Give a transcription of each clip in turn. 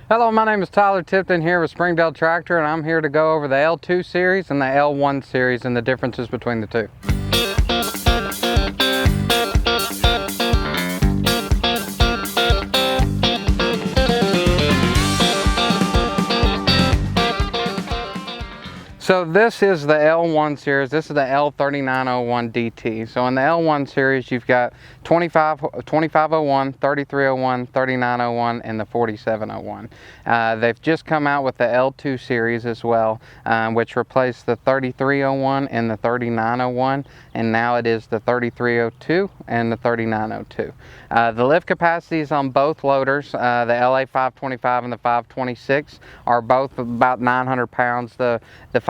Hello, my name is Tyler Tipton here with Springdale Tractor, and I'm here to go over the L02 series and the L01 series and the differences between the two. So this is the L1 series. This is the L3901 DT. So in the L1 series, you've got 2501, 3301, 3901, and the 4701. They've just come out with the L2 series as well, which replaced the 3301 and the 3901, and now it is the 3302 and the 3902. The lift capacities on both loaders, the LA 525 and the 526, are both about 900 pounds. The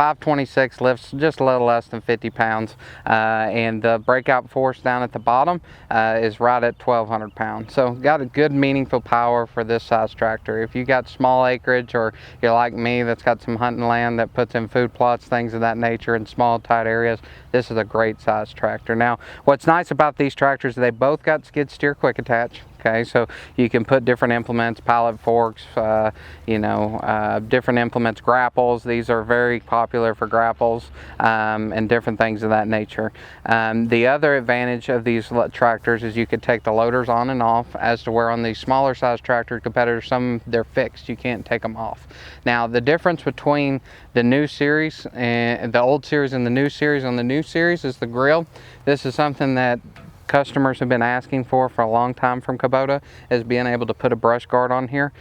526 lifts just a little less than 50 pounds, and the breakout force down at the bottom is right at 1,200 pounds. So got a good meaningful power for this size tractor. If you got small acreage, or you're like me that's got some hunting land that puts in food plots, things of that nature, in small tight areas, this is a great size tractor. Now, what's nice about these tractors is they both got skid steer quick attach. Okay, so you can put different implements, pallet forks, different implements, grapples. These are very popular for grapples, and different things of that nature. The other advantage of these tractors is you could take the loaders on and off, as to where on these smaller size tractor competitors, some they're fixed. You can't take them off. Now, the difference between the new series and the old series and the new series, on the new series, is the grill. This is something that customers have been asking for a long time from Kubota, is being able to put a brush guard on here.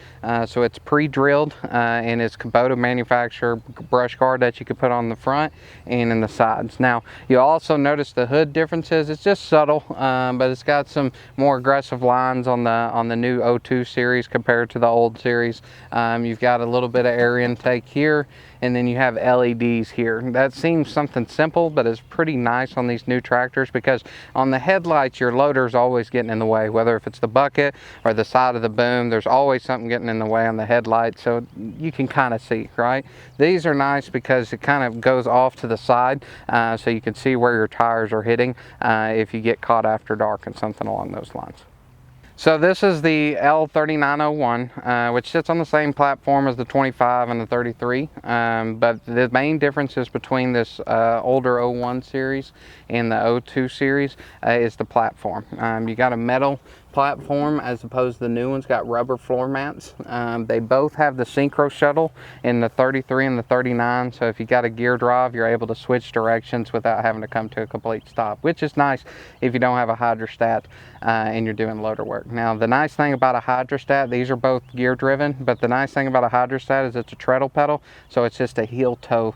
So it's pre-drilled, and it's Kubota manufacturer brush guard that you could put on the front and in the sides. Now, you'll also notice the hood differences. It's just subtle, but it's got some more aggressive lines on the new O2 series compared to the old series. You've got a little bit of air intake here, and then you have LEDs here. That seems something simple, but it's pretty nice on these new tractors, because on the headlights, your loader's always getting in the way. Whether if it's the bucket or the side of the boom, there's always something getting in the way on the headlight, so you can kind of see, right? These are nice because it kind of goes off to the side, so you can see where your tires are hitting if you get caught after dark and something along those lines. So this is the L3901, which sits on the same platform as the 25 and the 33, but the main differences between this older 01 series and the 02 series is the platform. You got a metal platform, as opposed to the new one's got rubber floor mats. They both have the synchro shuttle in the 33 and the 39, so if you got a gear drive, you're able to switch directions without having to come to a complete stop, which is nice if you don't have a hydrostat and you're doing loader work. Now, the nice thing about a hydrostat, these are both gear driven, but the nice thing about a hydrostat is it's a treadle pedal, so it's just a heel toe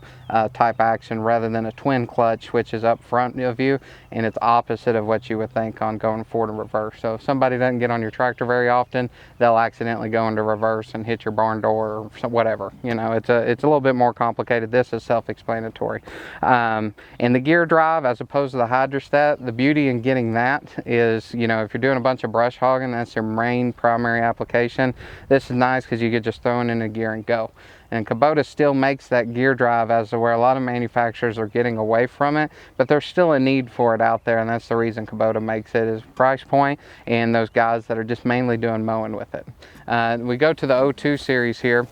type action rather than a twin clutch, which is up front of you, and it's opposite of what you would think on going forward and reverse. So if somebody doesn't get on your tractor very often, they'll accidentally go into reverse and hit your barn door or whatever. You know, it's a little bit more complicated. This is self-explanatory. And the gear drive, as opposed to the hydrostat, the beauty in getting that is, you know, if you're doing a bunch of brush hogging, that's your main primary application. This is nice because you could just throw it in a gear and go. And Kubota still makes that gear drive, as to where a lot of manufacturers are getting away from it, but there's still a need for it out there, and that's the reason Kubota makes it, is price point and those guys that are just mainly doing mowing with it. We go to the 02 series here.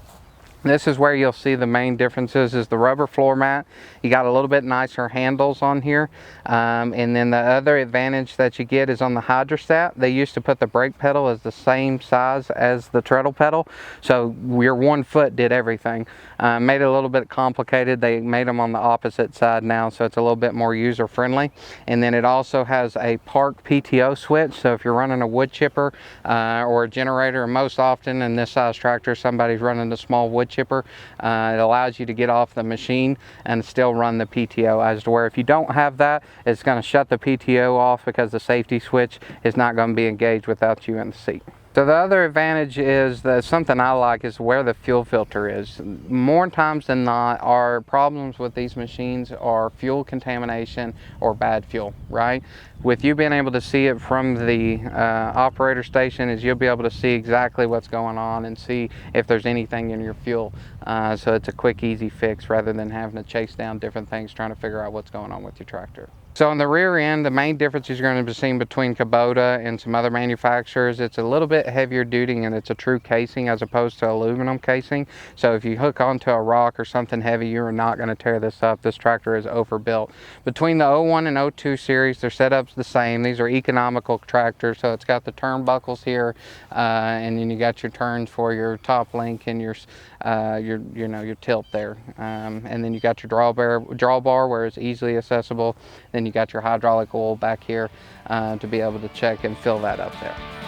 This is where you'll see the main differences, is the rubber floor mat. You got a little bit nicer handles on here. And then the other advantage that you get is on the hydrostat. They used to put the brake pedal as the same size as the treadle pedal, so your 1 foot did everything. Made it a little bit complicated. They made them on the opposite side now, so it's a little bit more user friendly. And then it also has a park PTO switch, so if you're running a wood chipper or a generator, and most often in this size tractor somebody's running a small wood chipper, it allows you to get off the machine and still run the PTO, as to where if you don't have that, it's going to shut the PTO off, because the safety switch is not going to be engaged without you in the seat. So the other advantage is that something I like is where the fuel filter is. More times than not, our problems with these machines are fuel contamination or bad fuel, right? With you being able to see it from the operator station, is you'll be able to see exactly what's going on and see if there's anything in your fuel. So it's a quick, easy fix rather than having to chase down different things trying to figure out what's going on with your tractor. So on the rear end, the main difference you're going to be seeing between Kubota and some other manufacturers, it's a little bit heavier duty and it's a true casing as opposed to aluminum casing. So if you hook onto a rock or something heavy, you're not going to tear this up. This tractor is overbuilt. Between the 01 and 02 series, their setup's the same. These are economical tractors, so it's got the turnbuckles here, and then you got your turns for your top link and your tilt there, and then you got your drawbar where it's easily accessible. Then you got your hydraulic oil back here to be able to check and fill that up there.